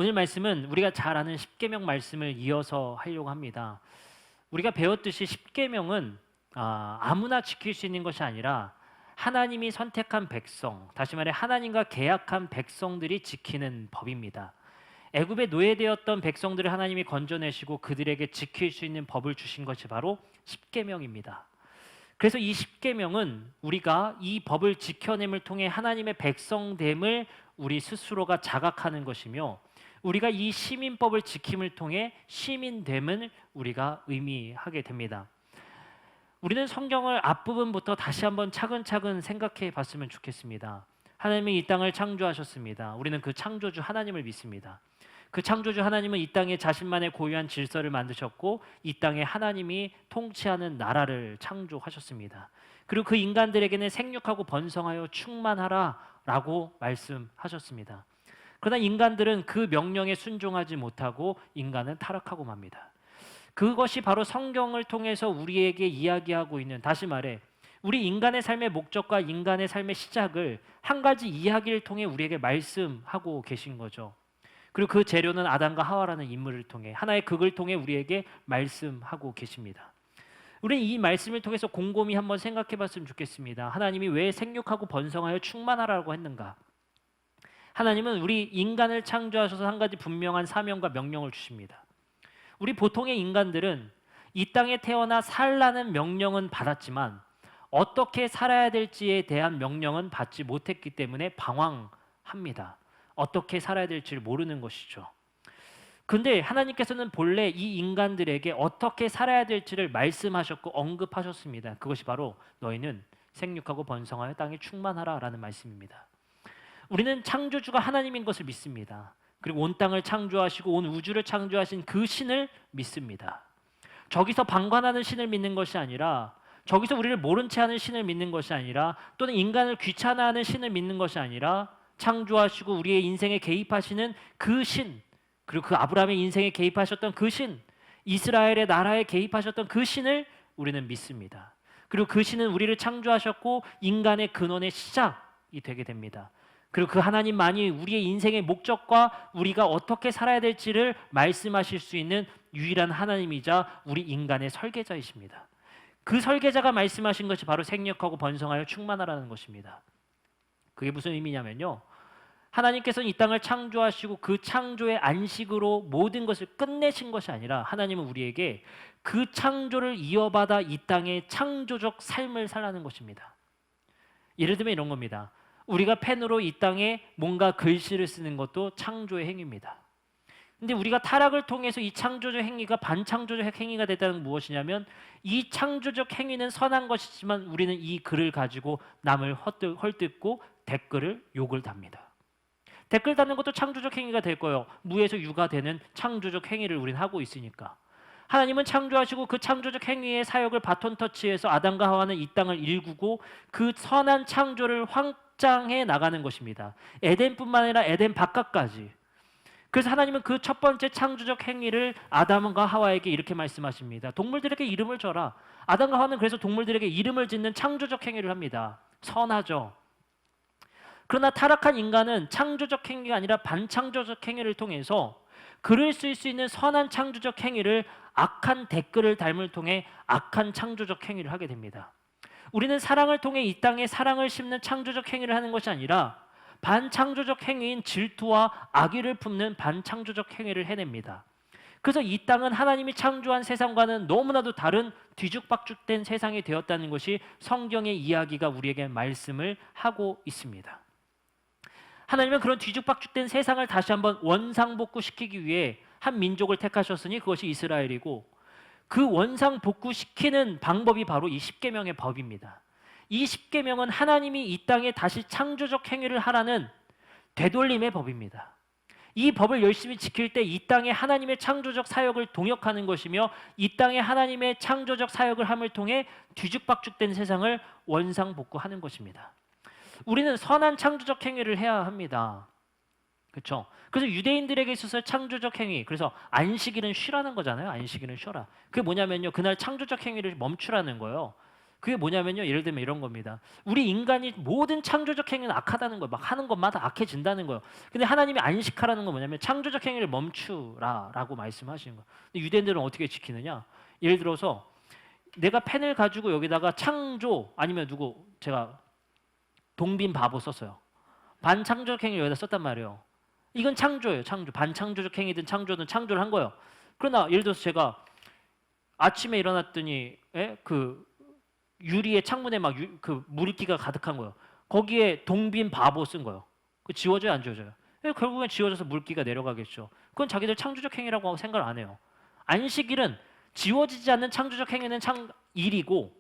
오늘 말씀은 우리가 잘 아는 십계명 말씀을 이어서 하려고 합니다. 우리가 배웠듯이 십계명은 아무나 지킬 수 있는 것이 아니라 하나님이 선택한 백성, 다시 말해 하나님과 계약한 백성들이 지키는 법입니다. 애굽에 노예되었던 백성들을 하나님이 건져내시고 그들에게 지킬 수 있는 법을 주신 것이 바로 십계명입니다. 그래서 이 십계명은 우리가 이 법을 지켜냄을 통해 하나님의 백성됨을 우리 스스로가 자각하는 것이며, 우리가 이 시민법을 지킴을 통해 시민됨을 우리가 의미하게 됩니다. 우리는 성경을 앞부분부터 다시 한번 차근차근 생각해 봤으면 좋겠습니다. 하나님이 이 땅을 창조하셨습니다. 우리는 그 창조주 하나님을 믿습니다. 그 창조주 하나님은 이 땅에 자신만의 고유한 질서를 만드셨고, 이 땅에 하나님이 통치하는 나라를 창조하셨습니다. 그리고 그 인간들에게는 생육하고 번성하여 충만하라 라고 말씀하셨습니다. 그러나 인간들은 그 명령에 순종하지 못하고 인간은 타락하고 맙니다. 그것이 바로 성경을 통해서 우리에게 이야기하고 있는, 다시 말해 우리 인간의 삶의 목적과 인간의 삶의 시작을 한 가지 이야기를 통해 우리에게 말씀하고 계신 거죠. 그리고 그 재료는 아담과 하와라는 인물을 통해, 하나의 극을 통해 우리에게 말씀하고 계십니다. 우리는 이 말씀을 통해서 곰곰이 한번 생각해 봤으면 좋겠습니다. 하나님이 왜 생육하고 번성하여 충만하라고 했는가? 하나님은 우리 인간을 창조하셔서 한 가지 분명한 사명과 명령을 주십니다. 우리 보통의 인간들은 이 땅에 태어나 살라는 명령은 받았지만 어떻게 살아야 될지에 대한 명령은 받지 못했기 때문에 방황합니다. 어떻게 살아야 될지를 모르는 것이죠. 근데 하나님께서는 본래 이 인간들에게 어떻게 살아야 될지를 말씀하셨고 언급하셨습니다. 그것이 바로 너희는 생육하고 번성하여 땅에 충만하라 라는 말씀입니다. 우리는 창조주가 하나님인 것을 믿습니다. 그리고 온 땅을 창조하시고 온 우주를 창조하신 그 신을 믿습니다. 저기서 방관하는 신을 믿는 것이 아니라, 저기서 우리를 모른 채 하는 신을 믿는 것이 아니라, 또는 인간을 귀찮아하는 신을 믿는 것이 아니라, 창조하시고 우리의 인생에 개입하시는 그 신, 그리고 그 아브라함의 인생에 개입하셨던 그 신, 이스라엘의 나라에 개입하셨던 그 신을 우리는 믿습니다. 그리고 그 신은 우리를 창조하셨고 인간의 근원의 시작이 되게 됩니다. 그리고 그 하나님만이 우리의 인생의 목적과 우리가 어떻게 살아야 될지를 말씀하실 수 있는 유일한 하나님이자 우리 인간의 설계자이십니다. 그 설계자가 말씀하신 것이 바로 생육하고 번성하여 충만하라는 것입니다. 그게 무슨 의미냐면요, 하나님께서는 이 땅을 창조하시고 그 창조의 안식으로 모든 것을 끝내신 것이 아니라, 하나님은 우리에게 그 창조를 이어받아 이 땅의 창조적 삶을 살라는 것입니다. 예를 들면 이런 겁니다. 우리가 펜으로 이 땅에 뭔가 글씨를 쓰는 것도 창조의 행위입니다. 근데 우리가 타락을 통해서 이 창조적 행위가 반창조적 행위가 됐다는 건 무엇이냐면, 이 창조적 행위는 선한 것이지만 우리는 이 글을 가지고 남을 헐뜯고 댓글을 욕을 답니다. 댓글 달는 것도 창조적 행위가 될 거예요. 무에서 유가 되는 창조적 행위를 우리는 하고 있으니까. 하나님은 창조하시고 그 창조적 행위의 사역을 바톤 터치해서 아담과 하와는 이 땅을 일구고 그 선한 창조를 확장해 나가는 것입니다. 에덴뿐만 아니라 에덴 바깥까지. 그래서 하나님은 그 첫 번째 창조적 행위를 아담과 하와에게 이렇게 말씀하십니다. 동물들에게 이름을 줘라. 아담과 하와는 그래서 동물들에게 이름을 짓는 창조적 행위를 합니다. 선하죠. 그러나 타락한 인간은 창조적 행위가 아니라 반창조적 행위를 통해서 글을 쓸 수 있는 선한 창조적 행위를 악한 댓글을 달음을 통해 악한 창조적 행위를 하게 됩니다. 우리는 사랑을 통해 이 땅에 사랑을 심는 창조적 행위를 하는 것이 아니라 반창조적 행위인 질투와 악의를 품는 반창조적 행위를 해냅니다. 그래서 이 땅은 하나님이 창조한 세상과는 너무나도 다른 뒤죽박죽된 세상이 되었다는 것이 성경의 이야기가 우리에게 말씀을 하고 있습니다. 하나님은 그런 뒤죽박죽된 세상을 다시 한번 원상복구시키기 위해 한 민족을 택하셨으니 그것이 이스라엘이고, 그 원상복구시키는 방법이 바로 이 십계명의 법입니다. 이 십계명은 하나님이 이 땅에 다시 창조적 행위를 하라는 되돌림의 법입니다. 이 법을 열심히 지킬 때 이 땅에 하나님의 창조적 사역을 동역하는 것이며, 이 땅에 하나님의 창조적 사역을 함을 통해 뒤죽박죽된 세상을 원상복구하는 것입니다. 우리는 선한 창조적 행위를 해야 합니다. 그렇죠? 그래서 유대인들에게 있어서 창조적 행위, 그래서 안식일은 쉬라는 거잖아요. 안식일은 쉬어라. 그게 뭐냐면요, 그날 창조적 행위를 멈추라는 거예요. 그게 뭐냐면요. 예를 들면 이런 겁니다. 우리 인간이 모든 창조적 행위는 악하다는 거예요. 막 하는 것마다 악해진다는 거예요. 근데 하나님이 안식하라는 건 뭐냐면 창조적 행위를 멈추라라고 말씀하시는 거예요. 근데 유대인들은 어떻게 지키느냐? 예를 들어서 내가 펜을 가지고 여기다가 창조 아니면 제가 동빈 바보 썼어요. 반창조적 행위를 여기다 썼단 말이에요. 이건 창조예요. 창조. 반창조적 행위든 창조든 창조를 한 거예요. 그러나 예를 들어서 제가 아침에 일어났더니 그 유리의 창문에 막 그 물기가 가득한 거예요. 거기에 동빈 바보 쓴 거예요. 그 지워져요, 안 지워져요? 결국엔 지워져서 물기가 내려가겠죠. 그건 자기들 창조적 행위라고 생각을 안 해요. 안식일은 지워지지 않는 창조적 행위는 일이고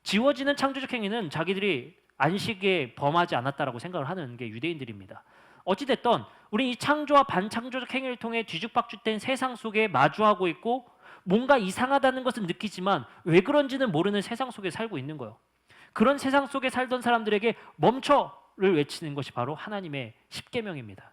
지워지는 창조적 행위는 자기들이 안식에 범하지 않았다라고 생각을 하는 게 유대인들입니다. 어찌됐든 우리 이 창조와 반창조적 행위를 통해 뒤죽박죽된 세상 속에 마주하고 있고 뭔가 이상하다는 것은 느끼지만 왜 그런지는 모르는 세상 속에 살고 있는 거예요. 그런 세상 속에 살던 사람들에게 멈춰를 외치는 것이 바로 하나님의 십계명입니다.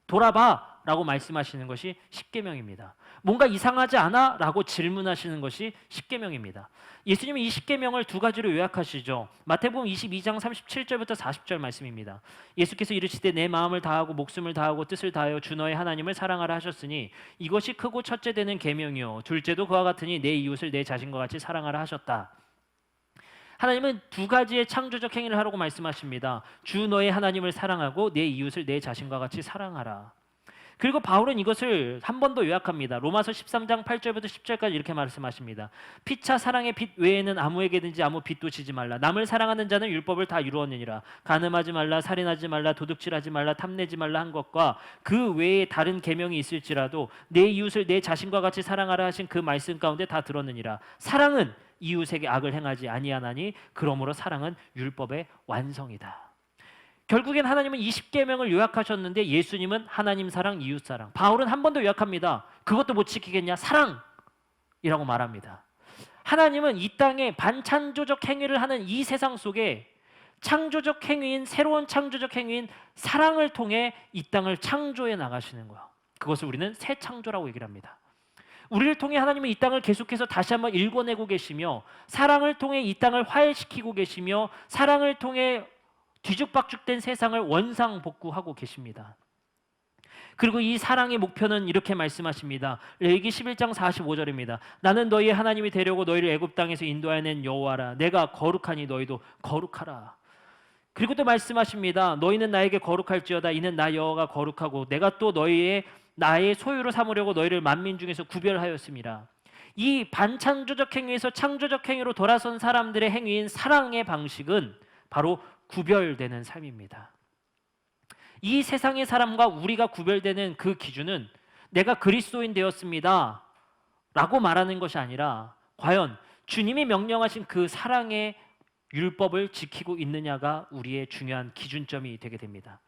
돌아봐 라고 말씀하시는 것이 십계명입니다. 뭔가 이상하지 않아? 라고 질문하시는 것이 십계명입니다. 예수님은 이 십계명을 두 가지로 요약하시죠. 마태복음 22장 37절부터 40절 말씀입니다. 예수께서 이르시되 내 마음을 다하고 목숨을 다하고 뜻을 다하여 주 너의 하나님을 사랑하라 하셨으니 이것이 크고 첫째 되는 계명이요 둘째도 그와 같으니 내 이웃을 내 자신과 같이 사랑하라 하셨다. 하나님은 두 가지의 창조적 행위를 하라고 말씀하십니다. 주 너의 하나님을 사랑하고 내 이웃을 내 자신과 같이 사랑하라. 그리고 바울은 이것을 한 번 더 요약합니다. 로마서 13장 8절부터 10절까지 이렇게 말씀하십니다. 피차 사랑의 빚 외에는 아무에게든지 아무 빚도 지지 말라. 남을 사랑하는 자는 율법을 다 이루었느니라. 간음하지 말라, 살인하지 말라, 도둑질하지 말라, 탐내지 말라 한 것과 그 외에 다른 계명이 있을지라도 내 이웃을 내 자신과 같이 사랑하라 하신 그 말씀 가운데 다 들었느니라. 사랑은 이웃에게 악을 행하지 아니하나니 그러므로 사랑은 율법의 완성이다. 결국엔 하나님은 20계명을 요약하셨는데 예수님은 하나님 사랑, 이웃 사랑. 바울은 한 번 더 요약합니다. 그것도 못 지키겠냐? 사랑이라고 말합니다. 하나님은 이 땅에 반창조적 행위를 하는 이 세상 속에 창조적 행위인 새로운 창조적 행위인 사랑을 통해 이 땅을 창조해 나가시는 거예요. 그것을 우리는 새 창조라고 얘기를 합니다. 우리를 통해 하나님은 이 땅을 계속해서 다시 한번 일궈내고 계시며 사랑을 통해 이 땅을 화해시키고 계시며 사랑을 통해 뒤죽박죽된 세상을 원상복구하고 계십니다. 그리고 이 사랑의 목표는 이렇게 말씀하십니다. 레위기 11장 45절입니다. 나는 너희의 하나님이 되려고 너희를 애굽 땅에서 인도하여낸 여호와라. 내가 거룩하니 너희도 거룩하라. 그리고 또 말씀하십니다. 너희는 나에게 거룩할지어다. 이는 나 여호와가 거룩하고 내가 또 나의 소유로 삼으려고 너희를 만민 중에서 구별하였습니다. 이 반창조적 행위에서 창조적 행위로 돌아선 사람들의 행위인 사랑의 방식은 바로 구별되는 삶입니다. 이 세상의 사람과 우리가 구별되는 그 기준은 내가 그리스도인 되었습니다 라고 말하는 것이 아니라 과연 주님이 명령하신 그 사랑의 율법을 지키고 있느냐가 우리의 중요한 기준점이 되게 됩니다.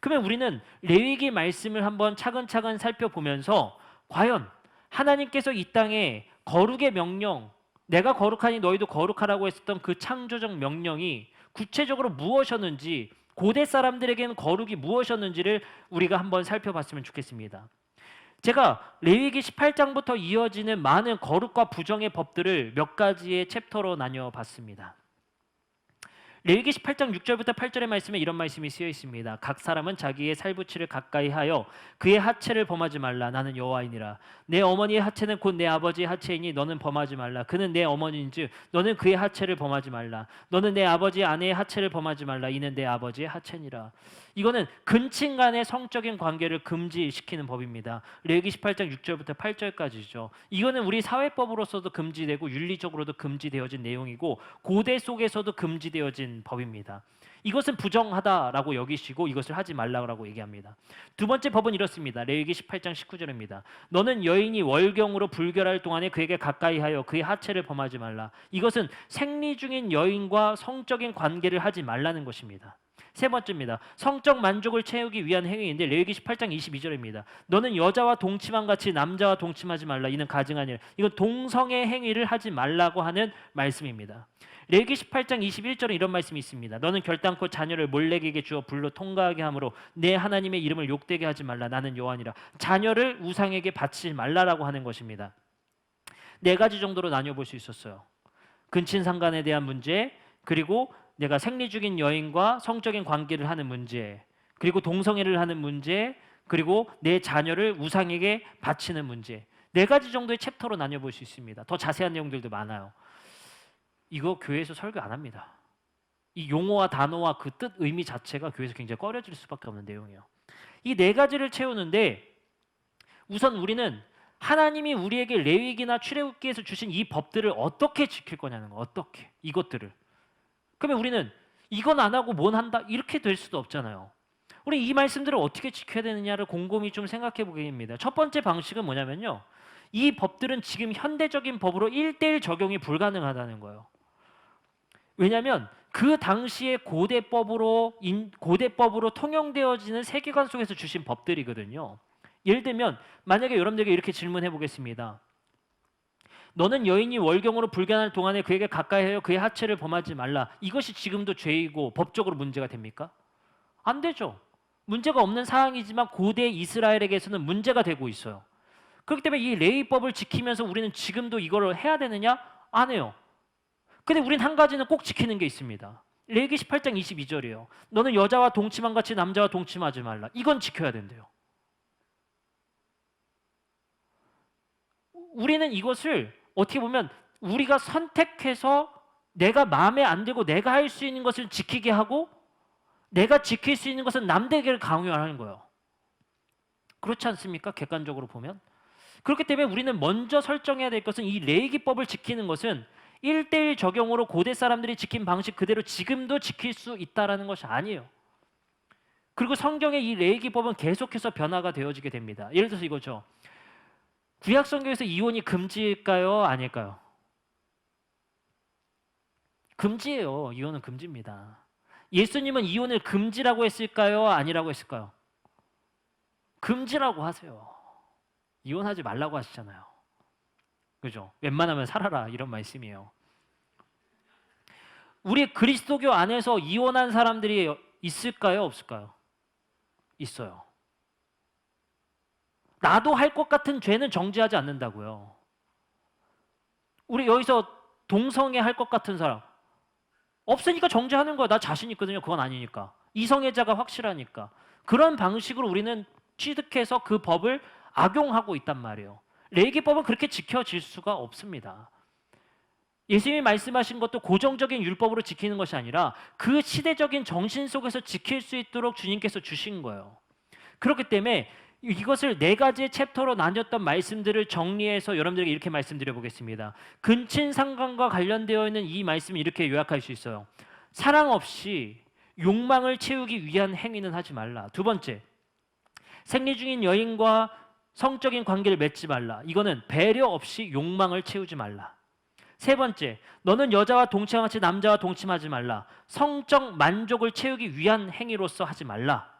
그러면 우리는 레위기 말씀을 한번 차근차근 살펴보면서 과연 하나님께서 이 땅에 거룩의 명령, 내가 거룩하니 너희도 거룩하라고 했었던 그 창조적 명령이 구체적으로 무엇이었는지, 고대 사람들에게는 거룩이 무엇이었는지를 우리가 한번 살펴봤으면 좋겠습니다. 제가 레위기 18장부터 이어지는 많은 거룩과 부정의 법들을 몇 가지의 챕터로 나뉘어 봤습니다. 레위기 18장 6절부터 8절의 말씀에 이런 말씀이 쓰여 있습니다. 각 사람은 자기의 살부치를 가까이 하여 그의 하체를 범하지 말라. 나는 여호와이니라. 내 어머니의 하체는 곧 내 아버지의 하체이니 너는 범하지 말라. 그는 내 어머니인즉 너는 그의 하체를 범하지 말라. 너는 내 아버지의 아내의 하체를 범하지 말라. 이는 내 아버지의 하체니라. 이거는 근친 간의 성적인 관계를 금지시키는 법입니다. 레위기 18장 6절부터 8절까지죠. 이거는 우리 사회법으로서도 금지되고 윤리적으로도 금지되어진 내용이고 고대 속에서도 금지되어진 법입니다. 이것은 부정하다라고 여기시고 이것을 하지 말라고 얘기합니다. 두 번째 법은 이렇습니다. 레위기 18장 19절입니다. 너는 여인이 월경으로 불결할 동안에 그에게 가까이 하여 그의 하체를 범하지 말라. 이것은 생리 중인 여인과 성적인 관계를 하지 말라는 것입니다. 세 번째입니다. 성적 만족을 채우기 위한 행위인데 레위기 18장 22절입니다. 너는 여자와 동침한 같이 남자와 동침하지 말라. 이는 가증하니라. 이건 동성의 행위를 하지 말라고 하는 말씀입니다. 레위기 18장 21절은 이런 말씀이 있습니다. 너는 결단코 자녀를 몰렉에게 주어 불로 통과하게 하므로 내 하나님의 이름을 욕되게 하지 말라. 나는 여호와니라. 자녀를 우상에게 바치지 말라라고 하는 것입니다. 네 가지 정도로 나뉘어 볼 수 있었어요. 근친상간에 대한 문제, 그리고 내가 생리 중인 여인과 성적인 관계를 하는 문제, 그리고 동성애를 하는 문제, 그리고 내 자녀를 우상에게 바치는 문제. 네 가지 정도의 챕터로 나뉘어볼 수 있습니다. 더 자세한 내용들도 많아요. 이거 교회에서 설교 안 합니다. 이 용어와 단어와 그 뜻, 의미 자체가 교회에서 굉장히 꺼려질 수밖에 없는 내용이에요. 이 네 가지를 채우는데 우선 우리는 하나님이 우리에게 레위기나 출애굽기에서 주신 이 법들을 어떻게 지킬 거냐는 거. 어떻게 이것들을. 그러면 우리는 이건 안 하고 뭔 한다 이렇게 될 수도 없잖아요. 우리 이 말씀들을 어떻게 지켜야 되느냐를 곰곰이 좀 생각해 보게 됩니다. 첫 번째 방식은 뭐냐면요. 이 법들은 지금 현대적인 법으로 1:1 적용이 불가능하다는 거예요. 왜냐하면 그 당시의 고대법으로 통용되어지는 세계관 속에서 주신 법들이거든요. 예를 들면 만약에 여러분들에게 이렇게 질문해 보겠습니다. 너는 여인이 월경으로 불견할 동안에 그에게 가까이 하여 그의 하체를 범하지 말라. 이것이 지금도 죄이고 법적으로 문제가 됩니까? 안 되죠. 문제가 없는 사항이지만 고대 이스라엘에게서는 문제가 되고 있어요. 그렇기 때문에 이 레위법을 지키면서 우리는 지금도 이걸 해야 되느냐? 안 해요. 근데 우린 한 가지는 꼭 지키는 게 있습니다. 레위기 18장 22절이에요. 너는 여자와 동침한 같이 남자와 동침하지 말라. 이건 지켜야 된대요. 우리는 이것을 어떻게 보면 우리가 선택해서 내가 마음에 안 들고 내가 할 수 있는 것을 지키게 하고 내가 지킬 수 있는 것은 남에게 강요하는 거예요. 그렇지 않습니까? 객관적으로 보면. 그렇기 때문에 우리는 먼저 설정해야 될 것은 이 레위기법을 지키는 것은 1:1 적용으로 고대 사람들이 지킨 방식 그대로 지금도 지킬 수 있다는 것이 아니에요. 그리고 성경의 이 레위기법은 계속해서 변화가 되어지게 됩니다. 예를 들어서 이거죠. 구약 성경에서 이혼이 금지일까요? 아닐까요? 금지예요. 이혼은 금지입니다. 예수님은 이혼을 금지라고 했을까요? 아니라고 했을까요? 금지라고 하세요. 이혼하지 말라고 하시잖아요. 그죠? 웬만하면 살아라 이런 말씀이에요. 우리 그리스도교 안에서 이혼한 사람들이 있을까요? 없을까요? 있어요. 나도 할 것 같은 죄는 정죄하지 않는다고요. 우리 여기서 동성애 할 것 같은 사람 없으니까 정죄하는 거야. 나 자신 있거든요. 그건 아니니까. 이성애자가 확실하니까. 그런 방식으로 우리는 취득해서 그 법을 악용하고 있단 말이에요. 레위기법은 그렇게 지켜질 수가 없습니다. 예수님이 말씀하신 것도 고정적인 율법으로 지키는 것이 아니라 그 시대적인 정신 속에서 지킬 수 있도록 주님께서 주신 거예요. 그렇기 때문에 이것을 네 가지의 챕터로 나뉘었던 말씀들을 정리해서 여러분들에게 이렇게 말씀드려 보겠습니다. 근친상간과 관련되어 있는 이 말씀을 이렇게 요약할 수 있어요. 사랑 없이 욕망을 채우기 위한 행위는 하지 말라. 두 번째, 생리 중인 여인과 성적인 관계를 맺지 말라. 이거는 배려 없이 욕망을 채우지 말라. 세 번째, 너는 여자와 동침하지 남자와 동침하지 말라. 성적 만족을 채우기 위한 행위로서 하지 말라.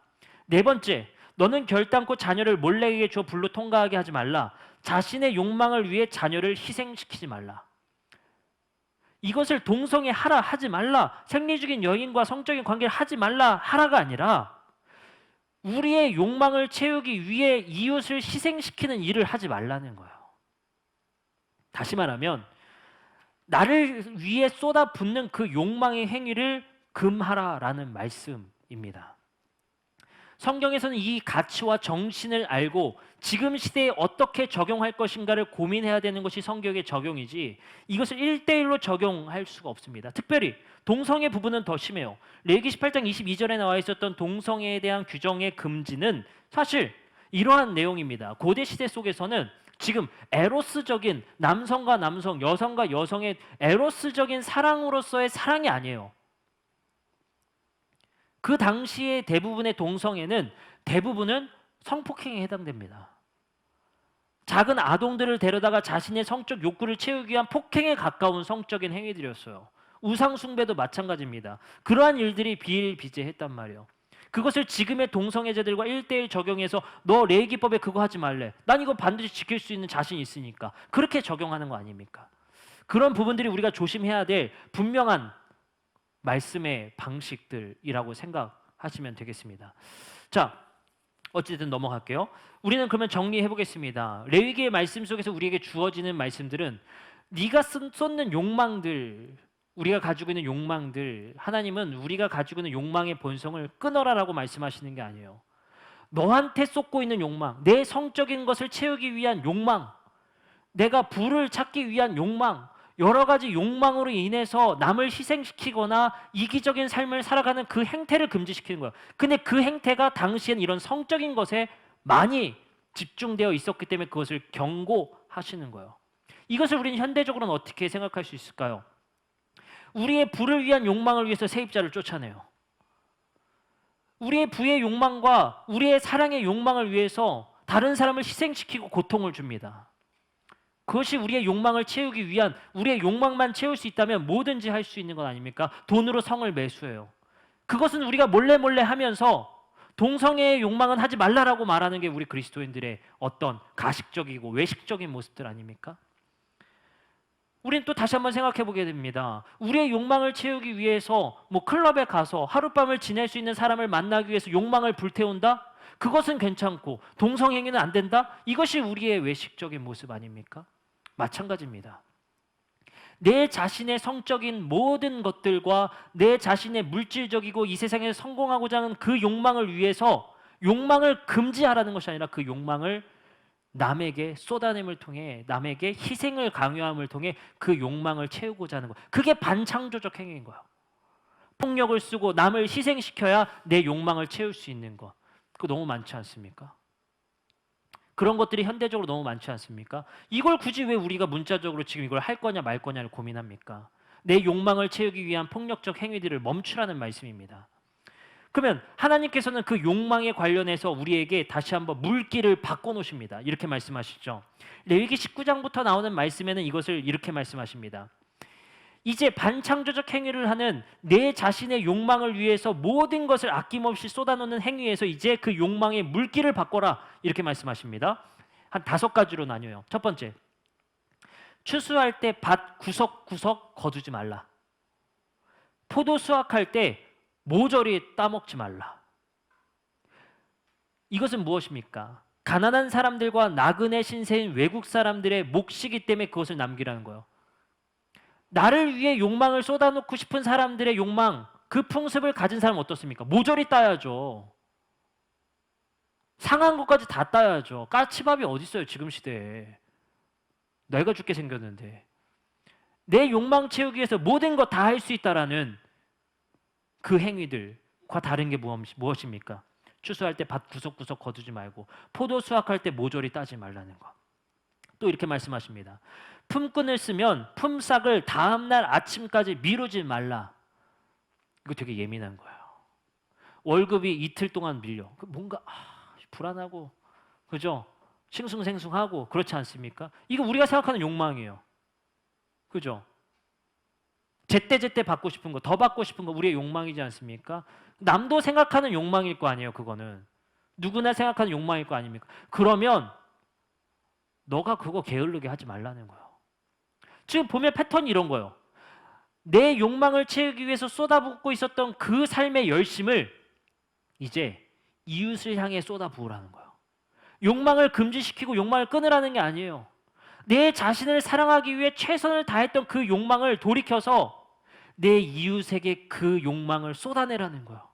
네 번째, 너는 결단코 자녀를 몰래에게 줘 불로 통과하게 하지 말라. 자신의 욕망을 위해 자녀를 희생시키지 말라. 이것을 동성애 하라 하지 말라. 생리 중인 여인과 성적인 관계를 하지 말라 하라가 아니라 우리의 욕망을 채우기 위해 이웃을 희생시키는 일을 하지 말라는 거예요. 다시 말하면 나를 위해 쏟아붓는 그 욕망의 행위를 금하라라는 말씀입니다. 성경에서는 이 가치와 정신을 알고 지금 시대에 어떻게 적용할 것인가를 고민해야 되는 것이 성경의 적용이지 이것을 1:1로 적용할 수가 없습니다. 특별히 동성애 부분은 더 심해요. 레위기 18장 22절에 나와 있었던 동성애에 대한 규정의 금지는 사실 이러한 내용입니다. 고대 시대 속에서는 지금 에로스적인 남성과 남성, 여성과 여성의 에로스적인 사랑으로서의 사랑이 아니에요. 그 당시에 대부분의 동성애는 대부분은 성폭행에 해당됩니다. 작은 아동들을 데려다가 자신의 성적 욕구를 채우기 위한 폭행에 가까운 성적인 행위들이었어요. 우상숭배도 마찬가지입니다. 그러한 일들이 비일비재했단 말이에요. 그것을 지금의 동성애자들과 1:1 적용해서 너 레위기법에 그거 하지 말래. 난 이거 반드시 지킬 수 있는 자신이 있으니까. 그렇게 적용하는 거 아닙니까? 그런 부분들이 우리가 조심해야 될 분명한 말씀의 방식들이라고 생각하시면 되겠습니다. 자, 어쨌든 넘어갈게요. 우리는 그러면 정리해 보겠습니다. 레위기의 말씀 속에서 우리에게 주어지는 말씀들은 네가 쏟는 욕망들, 우리가 가지고 있는 욕망들, 하나님은 우리가 가지고 있는 욕망의 본성을 끊어라라고 말씀하시는 게 아니에요. 너한테 쏟고 있는 욕망, 내 성적인 것을 채우기 위한 욕망, 내가 부를 찾기 위한 욕망, 여러 가지 욕망으로 인해서 남을 희생시키거나 이기적인 삶을 살아가는 그 행태를 금지시키는 거예요. 근데 그 행태가 당시엔 이런 성적인 것에 많이 집중되어 있었기 때문에 그것을 경고하시는 거예요. 이것을 우리는 현대적으로는 어떻게 생각할 수 있을까요? 우리의 부를 위한 욕망을 위해서 세입자를 쫓아내요. 우리의 부의 욕망과 우리의 사랑의 욕망을 위해서 다른 사람을 희생시키고 고통을 줍니다. 그것이 우리의 욕망을 채우기 위한, 우리의 욕망만 채울 수 있다면 뭐든지 할 수 있는 것 아닙니까? 돈으로 성을 매수해요. 그것은 우리가 몰래 하면서 동성애의 욕망은 하지 말라라고 말하는 게 우리 그리스도인들의 어떤 가식적이고 외식적인 모습들 아닙니까? 우리는 또 다시 한번 생각해 보게 됩니다. 우리의 욕망을 채우기 위해서 뭐 클럽에 가서 하룻밤을 지낼 수 있는 사람을 만나기 위해서 욕망을 불태운다? 그것은 괜찮고 동성행위는 안 된다? 이것이 우리의 외식적인 모습 아닙니까? 마찬가지입니다. 내 자신의 성적인 모든 것들과 내 자신의 물질적이고 이 세상에서 성공하고자 하는 그 욕망을 위해서 욕망을 금지하라는 것이 아니라 그 욕망을 남에게 쏟아냄을 통해, 남에게 희생을 강요함을 통해 그 욕망을 채우고자 하는 것. 그게 반창조적 행위인 거예요. 폭력을 쓰고 남을 희생시켜야 내 욕망을 채울 수 있는 것. 그거 너무 많지 않습니까? 그런 것들이 현대적으로 너무 많지 않습니까? 이걸 굳이 왜 우리가 문자적으로 지금 이걸 할 거냐 말 거냐를 고민합니까? 내 욕망을 채우기 위한 폭력적 행위들을 멈추라는 말씀입니다. 그러면 하나님께서는 그 욕망에 관련해서 우리에게 다시 한번 물기를 바꿔놓으십니다. 이렇게 말씀하시죠. 레위기 19장부터 나오는 말씀에는 이것을 이렇게 말씀하십니다. 이제 반창조적 행위를 하는 내 자신의 욕망을 위해서 모든 것을 아낌없이 쏟아놓는 행위에서 이제 그 욕망의 물기를 바꿔라. 이렇게 말씀하십니다. 한 5가지로 나뉘어요. 첫 번째, 추수할 때 밭 구석구석 거두지 말라. 포도 수확할 때 모조리 따먹지 말라. 이것은 무엇입니까? 가난한 사람들과 나그네 신세인 외국 사람들의 몫이기 때문에 그것을 남기라는 거예요. 나를 위해 욕망을 쏟아놓고 싶은 사람들의 욕망, 그 풍습을 가진 사람은 어떻습니까? 모조리 따야죠. 상한 것까지 다 따야죠. 까치밥이 어디 있어요 지금 시대에. 내가 죽게 생겼는데. 내 욕망 채우기 위해서 모든 것 다 할 수 있다라는 그 행위들과 다른 게 무엇입니까? 추수할 때 밭 구석구석 거두지 말고 포도 수확할 때 모조리 따지 말라는 거. 또 이렇게 말씀하십니다. 품꾼을 쓰면 품삯을 다음날 아침까지 미루지 말라. 이거 되게 예민한 거예요. 월급이 이틀 동안 밀려. 뭔가 불안하고, 그죠? 싱숭생숭하고 그렇지 않습니까? 이거 우리가 생각하는 욕망이에요. 그죠? 제때제때 받고 싶은 거, 더 받고 싶은 거 우리의 욕망이지 않습니까? 남도 생각하는 욕망일 거 아니에요. 그거는 누구나 생각하는 욕망일 거 아닙니까? 그러면 너가 그거 게을르게 하지 말라는 거예요. 지금 보면 패턴이 이런 거예요. 내 욕망을 채우기 위해서 쏟아붓고 있었던 그 삶의 열심을 이제 이웃을 향해 쏟아부으라는 거예요. 욕망을 금지시키고 욕망을 끊으라는 게 아니에요. 내 자신을 사랑하기 위해 최선을 다했던 그 욕망을 돌이켜서 내 이웃에게 그 욕망을 쏟아내라는 거예요.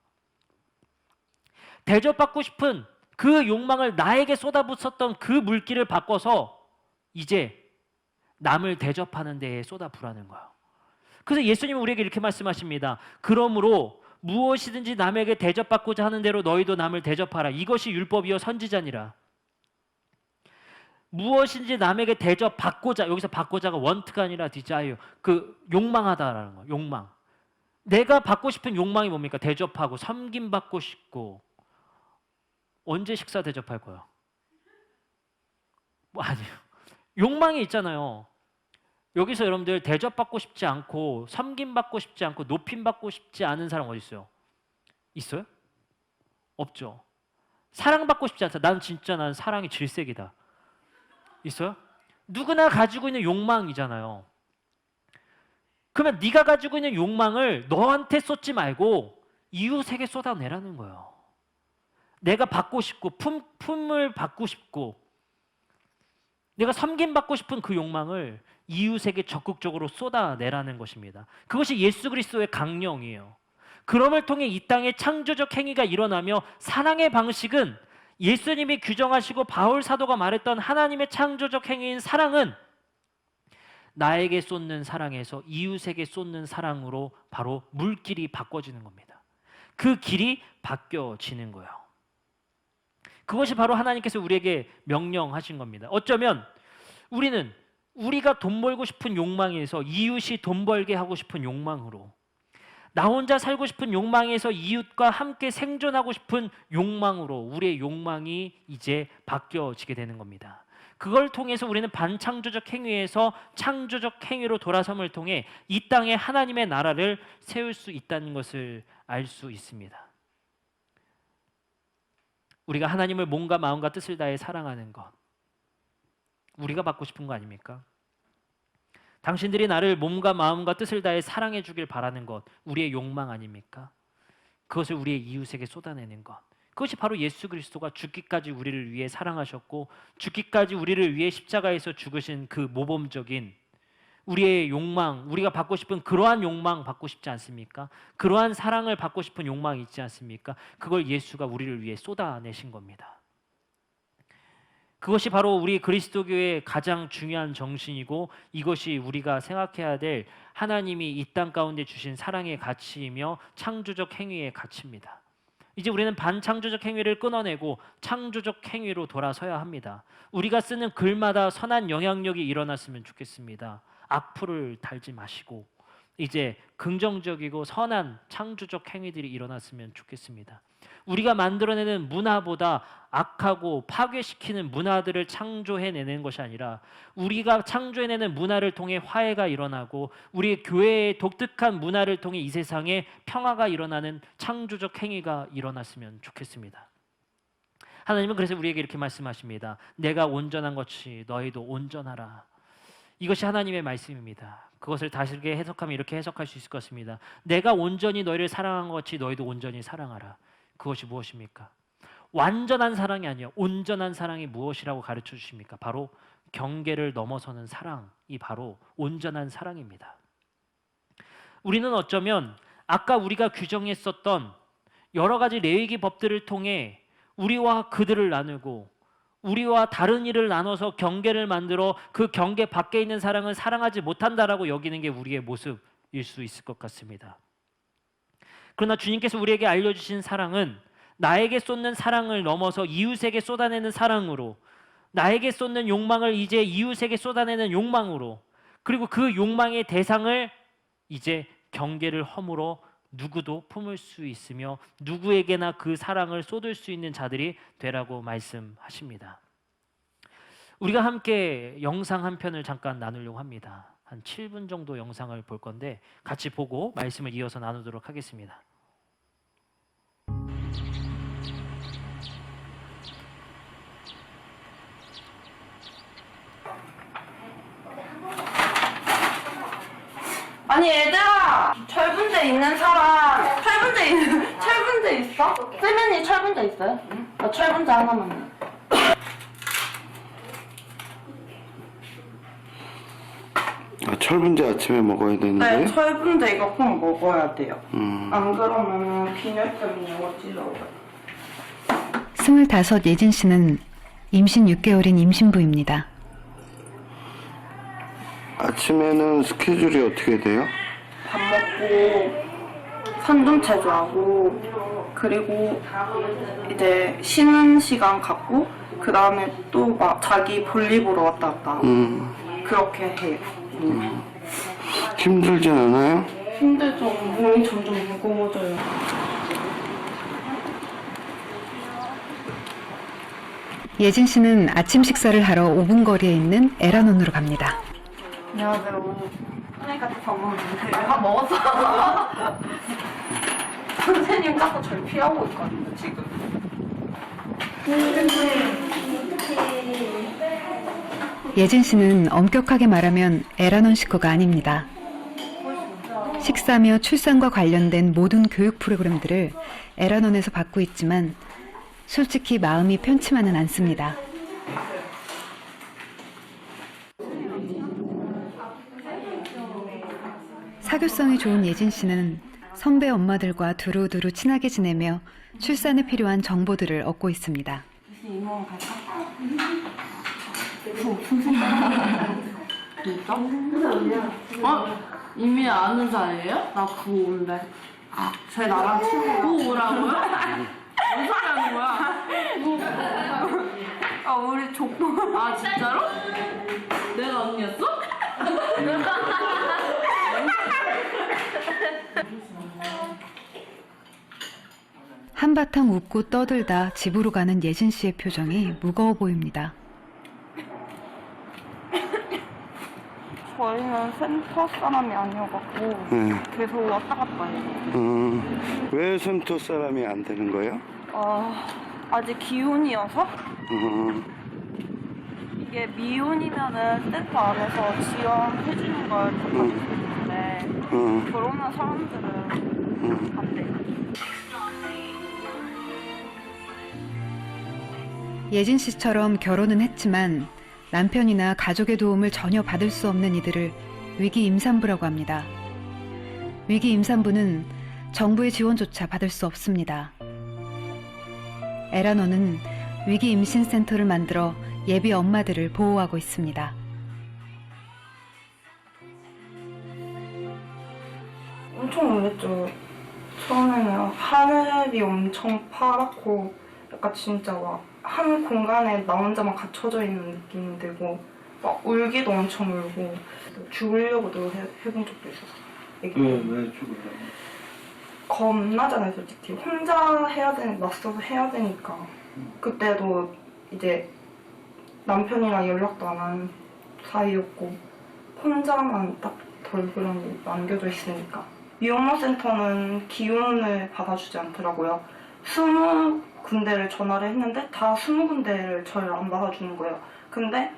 대접받고 싶은 그 욕망을 나에게 쏟아붓었던 그 물기를 바꿔서 이제 남을 대접하는 데에 쏟아부으라는 거예요. 그래서 예수님은 우리에게 이렇게 말씀하십니다. 그러므로 무엇이든지 남에게 대접받고자 하는 대로 너희도 남을 대접하라. 이것이 율법이요 선지자니라. 무엇인지 남에게 대접받고자, 여기서 받고자가 원트가 아니라 디자이어, 그 욕망하다라는 거예요. 욕망. 내가 받고 싶은 욕망이 뭡니까? 대접하고 섬김받고 싶고. 언제 식사 대접할 거야? 뭐 아니에요. 욕망이 있잖아요. 여기서 여러분들 대접받고 싶지 않고 섬김받고 싶지 않고 높임받고 싶지 않은 사람 어디 있어요? 있어요? 없죠. 사랑받고 싶지 않다. 나는 사랑이 질색이다. 있어요? 누구나 가지고 있는 욕망이잖아요. 그러면 네가 가지고 있는 욕망을 너한테 쏟지 말고 이웃에게 쏟아내라는 거예요. 내가 받고 싶고 품을 받고 싶고 내가 섬김받고 싶은 그 욕망을 이웃에게 적극적으로 쏟아내라는 것입니다. 그것이 예수 그리스도의 강령이에요. 그럼을 통해 이 땅에 창조적 행위가 일어나며 사랑의 방식은 예수님이 규정하시고 바울 사도가 말했던 하나님의 창조적 행위인 사랑은 나에게 쏟는 사랑에서 이웃에게 쏟는 사랑으로 바로 물길이 바꿔지는 겁니다. 그 길이 바뀌어지는 거예요. 그것이 바로 하나님께서 우리에게 명령하신 겁니다. 어쩌면 우리는 우리가 돈 벌고 싶은 욕망에서 이웃이 돈 벌게 하고 싶은 욕망으로, 나 혼자 살고 싶은 욕망에서 이웃과 함께 생존하고 싶은 욕망으로 우리의 욕망이 이제 바뀌어지게 되는 겁니다. 그걸 통해서 우리는 반창조적 행위에서 창조적 행위로 돌아섬을 통해 이 땅에 하나님의 나라를 세울 수 있다는 것을 알 수 있습니다. 우리가 하나님을 몸과 마음과 뜻을 다해 사랑하는 것, 우리가 받고 싶은 거 아닙니까? 당신들이 나를 몸과 마음과 뜻을 다해 사랑해 주길 바라는 것, 우리의 욕망 아닙니까? 그것을 우리의 이웃에게 쏟아내는 것, 그것이 바로 예수 그리스도가 죽기까지 우리를 위해 사랑하셨고 죽기까지 우리를 위해 십자가에서 죽으신 그 모범적인 우리의 욕망, 우리가 받고 싶은 그러한 욕망 받고 싶지 않습니까? 그러한 사랑을 받고 싶은 욕망이 있지 않습니까? 그걸 예수가 우리를 위해 쏟아내신 겁니다. 그것이 바로 우리 그리스도교의 가장 중요한 정신이고 이것이 우리가 생각해야 될 하나님이 이 땅 가운데 주신 사랑의 가치이며 창조적 행위의 가치입니다. 이제 우리는 반창조적 행위를 끊어내고 창조적 행위로 돌아서야 합니다. 우리가 쓰는 글마다 선한 영향력이 일어났으면 좋겠습니다. 악플을 달지 마시고 이제 긍정적이고 선한 창조적 행위들이 일어났으면 좋겠습니다. 우리가 만들어내는 문화보다 악하고 파괴시키는 문화들을 창조해내는 것이 아니라 우리가 창조해내는 문화를 통해 화해가 일어나고 우리 교회의 독특한 문화를 통해 이 세상에 평화가 일어나는 창조적 행위가 일어났으면 좋겠습니다. 하나님은 그래서 우리에게 이렇게 말씀하십니다. 내가 온전한 것이 너희도 온전하라. 이것이 하나님의 말씀입니다. 그것을 다르게 해석하면 이렇게 해석할 수 있을 것 같습니다. 내가 온전히 너희를 사랑한 것 같이 너희도 온전히 사랑하라. 그것이 무엇입니까? 완전한 사랑이 아니요 온전한 사랑이 무엇이라고 가르쳐 주십니까? 바로 경계를 넘어서는 사랑이 바로 온전한 사랑입니다. 우리는 어쩌면 아까 우리가 규정했었던 여러 가지 레위기 법들을 통해 우리와 그들을 나누고 우리와 다른 일을 나눠서 경계를 만들어 그 경계 밖에 있는 사랑을 사랑하지 못한다라고 여기는 게 우리의 모습일 수 있을 것 같습니다. 그러나 주님께서 우리에게 알려주신 사랑은 나에게 쏟는 사랑을 넘어서 이웃에게 쏟아내는 사랑으로, 나에게 쏟는 욕망을 이제 이웃에게 쏟아내는 욕망으로, 그리고 그 욕망의 대상을 이제 경계를 허물어 누구도 품을 수 있으며 누구에게나 그 사랑을 쏟을 수 있는 자들이 되라고 말씀하십니다. 우리가 함께 영상 한 편을 잠깐 나누려고 합니다. 한 7분 정도 영상을 볼 건데 같이 보고 말씀을 이어서 나누도록 하겠습니다. 아니 얘들아, 철분제 있는 사람 철분제 있어? 세면이 철분제 있어요? 응? 나 철분제 하나만. 아, 철분제 아침에 먹어야 되는데? 네, 철분제 이거 꼭 먹어야 돼요. 안 그러면 빈혈병이 어지러워요. 25 예진 씨는 임신 6개월인 임신부입니다. 아침에는 스케줄이 어떻게 돼요? 밥 먹고 산둥체조하고 그리고 이제 쉬는 시간 갖고 그 다음에 또 막 자기 볼일 보러 왔다 갔다 그렇게 해요. 힘들진 않아요? 힘들죠. 몸이 점점 무거워져요. 예진 씨는 아침 식사를 하러 5분 거리에 있는 에라논으로 갑니다. 안녕하세요. 선생님까지 밥 먹는데 밥 먹었어. 선생님 자꾸 절 피하고 있거든요 지금. 예진 씨는 엄격하게 말하면 에라논 식구가 아닙니다. 식사며 출산과 관련된 모든 교육 프로그램들을 에라논에서 받고 있지만 솔직히 마음이 편치만은 않습니다. 사교성이 좋은 예진 씨는 선배 엄마들과 두루두루 친하게 지내며 출산에 필요한 정보들을 얻고 있습니다. 이모랑 갈까? 이미 아는 사이예요? 나 95인데. 제 나랑 친구. 95라고요? 무슨 소리 하는 거야? 아 우리 족보. 아 진짜로? 내가 언니였어? 한바탕 웃고 떠들다 집으로 가는 예진 씨의 표정이 무거워 보입니다. 저희는 센터 사람이 아니어갖고 네. 계속 왔다 갔다 해요. 왜 센터 사람이 안 되는 거예요? 아직 기혼이어서 이게 미혼이면은 센터 안에서 지원해주는 걸 받을 수 있는데 결혼한 사람들은 안 돼요. 예진 씨처럼 결혼은 했지만 남편이나 가족의 도움을 전혀 받을 수 없는 이들을 위기 임산부라고 합니다. 위기 임산부는 정부의 지원조차 받을 수 없습니다. 에라노는 위기 임신센터를 만들어 예비 엄마들을 보호하고 있습니다. 엄청 놀랬죠. 처음에는 하늘이 엄청 파랗고 약간 진짜 막 한 공간에 나 혼자만 갇혀져 있는 느낌이 들고 막 울기도 엄청 울고 죽으려고도 해본 적도 있었어요. 왜 죽으려고? 겁나잖아요, 솔직히. 혼자 해야 되는, 맞서서 해야 되니까. 그때도 이제 남편이랑 연락도 안 하는 사이였고 혼자만 딱 덜그러니 남겨져 있으니까. 미혼모 센터는 기혼을 받아주지 않더라고요. 20군데를 전화를 했는데 다 20군데를 저를 안 받아주는 거예요. 근데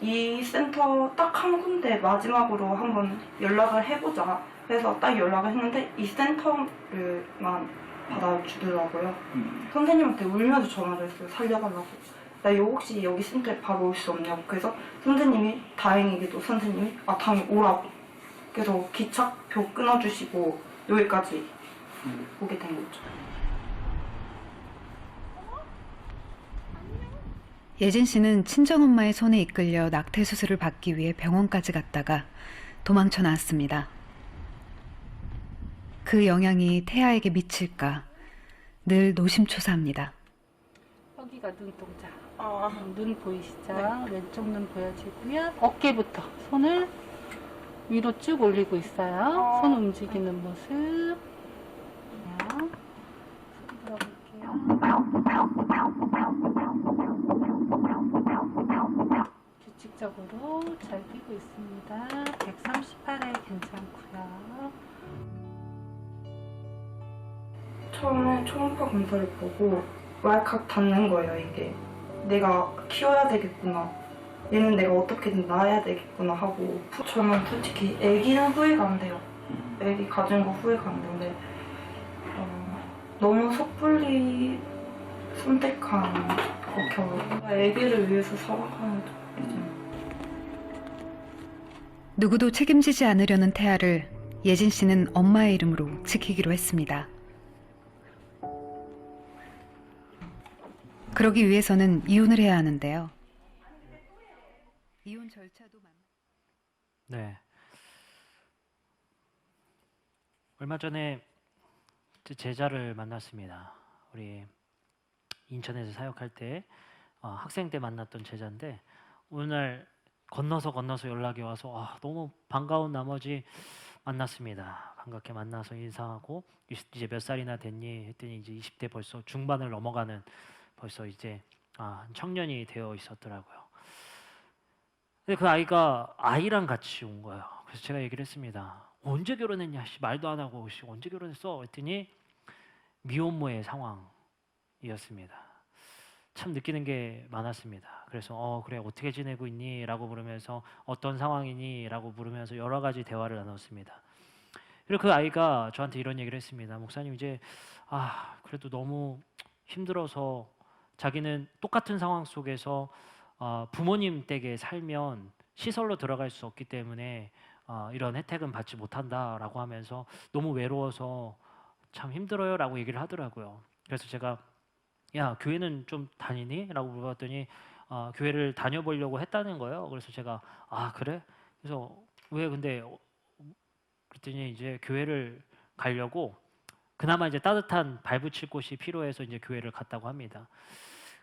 이 센터 딱 한 군데 마지막으로 한번 연락을 해보자 해서 딱 연락을 했는데 이 센터를만 받아주더라고요. 선생님한테 울면서 전화를 했어요. 살려달라고. 나 혹시 여기 센터에 바로 올 수 없냐고. 그래서 선생님이 다행히도 선생님이 당연히 오라고. 그래서 기착표 끊어주시고 여기까지 오게 된 거죠. 예진 씨는 친정엄마의 손에 이끌려 낙태 수술을 받기 위해 병원까지 갔다가 도망쳐 나왔습니다. 그 영향이 태아에게 미칠까 늘 노심초사합니다. 여기가 눈동자. 눈 보이시죠? 왼쪽 눈 보여지고요. 어깨부터 손을 위로 쭉 올리고 있어요. 손 움직이는 모습. 규칙적으로 잘 뛰고 있습니다. 138에 괜찮고요. 처음에 초음파 검사를 보고 왈칵 닿는 거예요, 이게. 내가 키워야 되겠구나. 얘는 내가 어떻게든 낳아야 되겠구나 하고. 저는 솔직히 아기는 후회가 안 돼요. 아기 가진 거 후회가 안 되는데 너무 섣불리 선택한 결혼. 아기를 위해서 살아가는 거죠. 누구도 책임지지 않으려는 태아를 예진 씨는 엄마의 이름으로 지키기로 했습니다. 그러기 위해서는 이혼을 해야 하는데요. 이혼 절차도 네. 얼마 전에 제자를 만났습니다. 우리 인천에서 사역할 때 학생 때 만났던 제자인데 오늘 건너서 연락이 와서 너무 반가운 나머지 만났습니다. 반갑게 만나서 인사하고 이제 몇 살이나 됐니 했더니 이제 20대 벌써 중반을 넘어가는 벌써 이제 청년이 되어 있었더라고요. 근데 그 아이가 아이랑 같이 온 거예요. 그래서 제가 얘기를 했습니다. 언제 결혼했냐? 말도 안 하고 언제 결혼했어? 했더니 미혼모의 상황이었습니다. 참 느끼는 게 많았습니다. 그래서 그래 어떻게 지내고 있니? 라고 물으면서 어떤 상황이니? 라고 물으면서 여러 가지 대화를 나눴습니다. 그리고 그 아이가 저한테 이런 얘기를 했습니다. 목사님 이제 그래도 너무 힘들어서 자기는 똑같은 상황 속에서 부모님 댁에 살면 시설로 들어갈 수 없기 때문에 이런 혜택은 받지 못한다라고 하면서 너무 외로워서 참 힘들어요라고 얘기를 하더라고요. 그래서 제가 야 교회는 좀 다니니? 라고 물어봤더니 교회를 다녀보려고 했다는 거예요. 그래서 제가 아 그래? 그래서 왜 근데 그랬더니 이제 교회를 가려고 그나마 이제 따뜻한 발붙일 곳이 필요해서 이제 교회를 갔다고 합니다.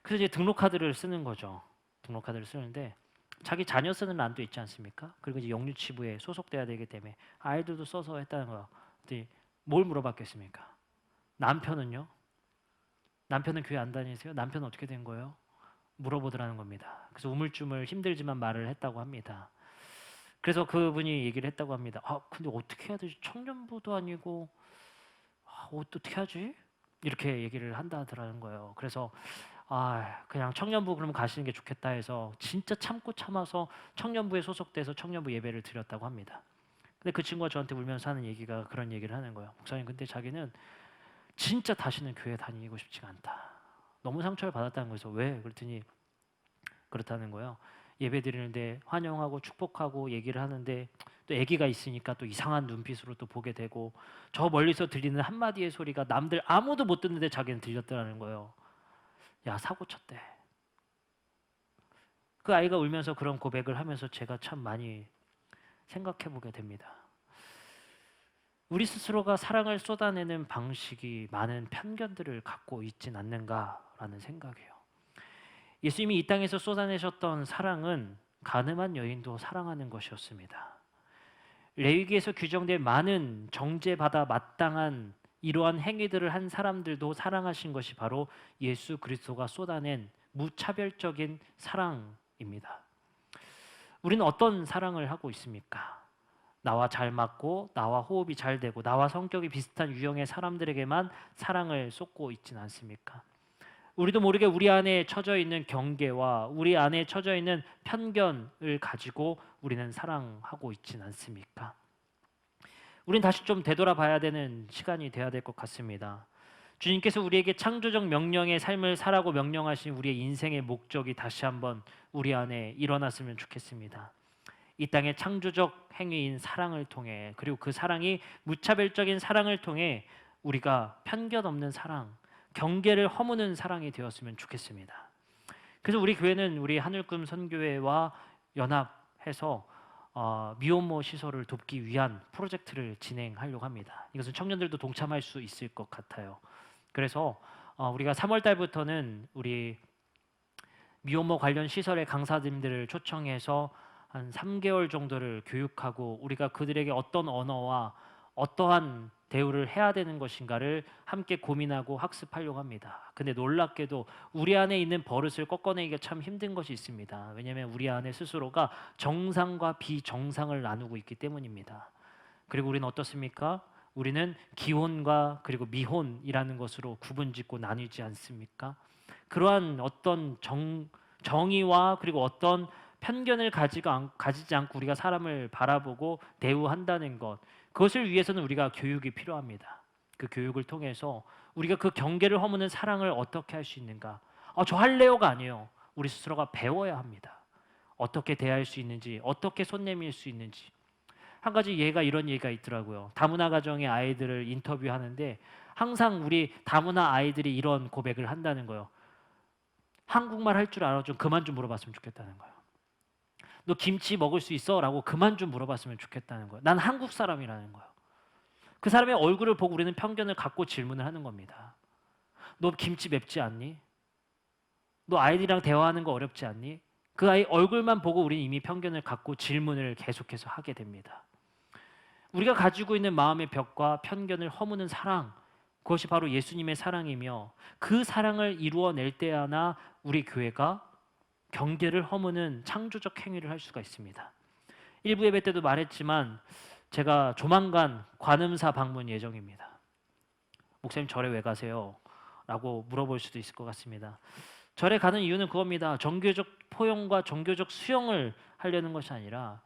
그래서 이제 등록카드를 쓰는 거죠. 등록카드를 쓰는데 자기 자녀 쓰는 란도 있지 않습니까? 그리고 이제 영유치부에 소속돼야 되기 때문에 아이들도 써서 했다는 거예요. 그랬더니 뭘 물어봤겠습니까? 남편은요? 남편은 교회 안 다니세요? 남편은 어떻게 된 거예요? 물어보더라는 겁니다. 그래서 우물쭈물 힘들지만 말을 했다고 합니다. 그래서 그분이 얘기를 했다고 합니다. 근데 어떻게 해야 되지? 청년부도 아니고 어떻게 하지? 이렇게 얘기를 한다더라는 거예요. 그래서 그냥 청년부 그러면 가시는 게 좋겠다 해서 진짜 참고 참아서 청년부에 소속돼서 청년부 예배를 드렸다고 합니다. 근데 그 친구가 저한테 울면서 하는 얘기가 그런 얘기를 하는 거예요. 목사님 근데 자기는 진짜 다시는 교회 다니고 싶지가 않다. 너무 상처를 받았다는 거에서 왜? 그랬더니 그렇다는 거예요. 예배 드리는데 환영하고 축복하고 얘기를 하는데 또 아기가 있으니까 또 이상한 눈빛으로 또 보게 되고 저 멀리서 들리는 한마디의 소리가 남들 아무도 못 듣는데 자기는 들렸다는 거예요. 야 사고 쳤대. 그 아이가 울면서 그런 고백을 하면서 제가 참 많이 생각해 보게 됩니다. 우리 스스로가 사랑을 쏟아내는 방식이 많은 편견들을 갖고 있진 않는가라는 생각이에요. 예수님이 이 땅에서 쏟아내셨던 사랑은 가늠한 여인도 사랑하는 것이었습니다. 레위기에서 규정된 많은 정죄받아 마땅한 이러한 행위들을 한 사람들도 사랑하신 것이 바로 예수 그리스도가 쏟아낸 무차별적인 사랑입니다. 우리는 어떤 사랑을 하고 있습니까? 나와 잘 맞고 나와 호흡이 잘 되고 나와 성격이 비슷한 유형의 사람들에게만 사랑을 쏟고 있진 않습니까? 우리도 모르게 우리 안에 처져 있는 경계와 우리 안에 처져 있는 편견을 가지고 우리는 사랑하고 있진 않습니까? 우린 다시 좀 되돌아봐야 되는 시간이 돼야 될 것 같습니다. 주님께서 우리에게 창조적 명령의 삶을 살라고 명령하신 우리의 인생의 목적이 다시 한번 우리 안에 일어났으면 좋겠습니다. 이 땅의 창조적 행위인 사랑을 통해 그리고 그 사랑이 무차별적인 사랑을 통해 우리가 편견 없는 사랑, 경계를 허무는 사랑이 되었으면 좋겠습니다. 그래서 우리 교회는 우리 하늘꿈 선교회와 연합해서 미혼모 시설을 돕기 위한 프로젝트를 진행하려고 합니다. 이것은 청년들도 동참할 수 있을 것 같아요. 그래서 우리가 3월 달부터는 우리 미혼모 관련 시설의 강사님들을 초청해서 한 3개월 정도를 교육하고 우리가 그들에게 어떤 언어와 어떠한 대우를 해야 되는 것인가를 함께 고민하고 학습하려고 합니다. 근데 놀랍게도 우리 안에 있는 버릇을 꺾어내기가 참 힘든 것이 있습니다. 왜냐하면 우리 안에 스스로가 정상과 비정상을 나누고 있기 때문입니다. 그리고 우리는 어떻습니까? 우리는 기혼과 그리고 미혼이라는 것으로 구분짓고 나뉘지 않습니까? 그러한 어떤 정의와 그리고 어떤 편견을 가지지 않고 우리가 사람을 바라보고 대우한다는 것, 그것을 위해서는 우리가 교육이 필요합니다. 그 교육을 통해서 우리가 그 경계를 허무는 사랑을 어떻게 할 수 있는가? 저 할래요가 아니에요. 우리 스스로가 배워야 합니다. 어떻게 대할 수 있는지, 어떻게 손 내밀 수 있는지. 한 가지 이런 얘기가 있더라고요. 다문화 가정의 아이들을 인터뷰하는데 항상 우리 다문화 아이들이 이런 고백을 한다는 거예요. 한국말 할 줄 알아? 좀 그만 좀 물어봤으면 좋겠다는 거예요. 너 김치 먹을 수 있어? 라고 그만 좀 물어봤으면 좋겠다는 거예요. 난 한국 사람이라는 거예요. 그 사람의 얼굴을 보고 우리는 편견을 갖고 질문을 하는 겁니다. 너 김치 맵지 않니? 너 아이들이랑 대화하는 거 어렵지 않니? 그 아이 얼굴만 보고 우리는 이미 편견을 갖고 질문을 계속해서 하게 됩니다. 우리가 가지고 있는 마음의 벽과 편견을 허무는 사랑, 그것이 바로 예수님의 사랑이며 그 사랑을 이루어낼 때야나 우리 교회가 경계를 허무는 창조적 행위를 할 수가 있습니다. 일부 예배 때도 말했지만 제가 조만간 관음사 방문 예정입니다. 목사님 절에 왜 가세요? 라고 물어볼 수도 있을 것 같습니다. 절에 가는 이유는 그겁니다. 종교적 포용과 종교적 수용을 하려는 것이 아니라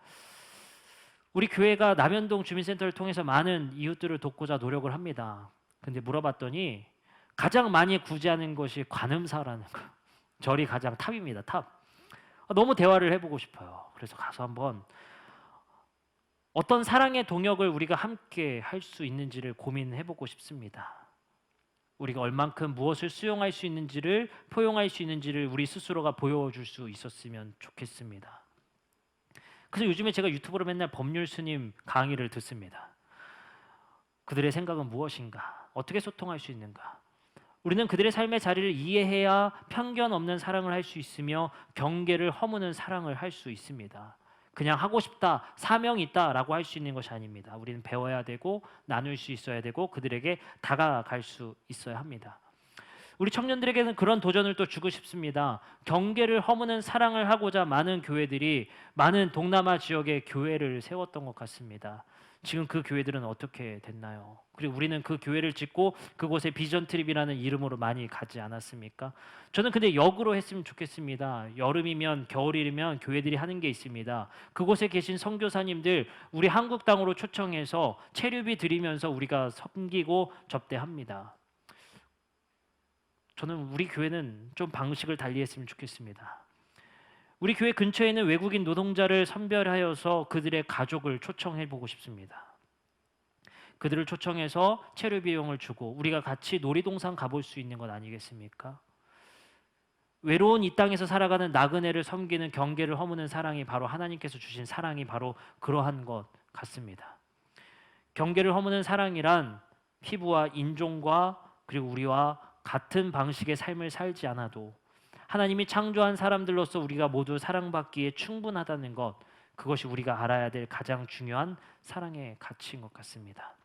우리 교회가 남현동 주민센터를 통해서 많은 이웃들을 돕고자 노력을 합니다. 근데 물어봤더니 가장 많이 구제하는 것이 관음사라는 거예요. 절이 가장 탑입니다. 탑. 너무 대화를 해보고 싶어요. 그래서 가서 한번 어떤 사랑의 동역을 우리가 함께 할 수 있는지를 고민해보고 싶습니다. 우리가 얼만큼 무엇을 수용할 수 있는지를, 포용할 수 있는지를 우리 스스로가 보여줄 수 있었으면 좋겠습니다. 그래서 요즘에 제가 유튜브로 맨날 법률 스님 강의를 듣습니다. 그들의 생각은 무엇인가? 어떻게 소통할 수 있는가? 우리는 그들의 삶의 자리를 이해해야 편견 없는 사랑을 할 수 있으며 경계를 허무는 사랑을 할 수 있습니다. 그냥 하고 싶다, 사명이 있다라고 할 수 있는 것이 아닙니다. 우리는 배워야 되고 나눌 수 있어야 되고 그들에게 다가갈 수 있어야 합니다. 우리 청년들에게는 그런 도전을 또 주고 싶습니다. 경계를 허무는 사랑을 하고자 많은 교회들이 많은 동남아 지역에 교회를 세웠던 것 같습니다. 지금 그 교회들은 어떻게 됐나요? 그리고 우리는 그 교회를 짓고 그곳에 비전 트립이라는 이름으로 많이 가지 않았습니까? 저는 근데 역으로 했으면 좋겠습니다. 여름이면 겨울이면 교회들이 하는 게 있습니다. 그곳에 계신 선교사님들 우리 한국 땅으로 초청해서 체류비 드리면서 우리가 섬기고 접대합니다. 저는 우리 교회는 좀 방식을 달리했으면 좋겠습니다. 우리 교회 근처에 있는 외국인 노동자를 선별하여서 그들의 가족을 초청해 보고 싶습니다. 그들을 초청해서 체류 비용을 주고 우리가 같이 놀이동산 가볼 수 있는 것 아니겠습니까? 외로운 이 땅에서 살아가는 나그네를 섬기는 경계를 허무는 사랑이 바로 하나님께서 주신 사랑이 바로 그러한 것 같습니다. 경계를 허무는 사랑이란 피부와 인종과 그리고 우리와 같은 방식의 삶을 살지 않아도 하나님이 창조한 사람들로서 우리가 모두 사랑받기에 충분하다는 것, 그것이 우리가 알아야 될 가장 중요한 사랑의 가치인 것 같습니다.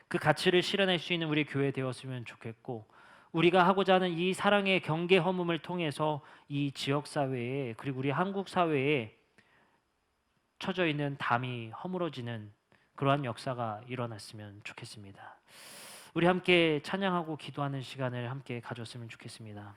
그 가치를 실현할 수 있는 우리 교회 되었으면 좋겠고, 우리가 하고자 하는 이 사랑의 경계 허물을 통해서 이 지역 사회에 그리고 우리 한국 사회에 처져 있는 담이 허물어지는 그러한 역사가 일어났으면 좋겠습니다. 우리 함께 찬양하고 기도하는 시간을 함께 가졌으면 좋겠습니다.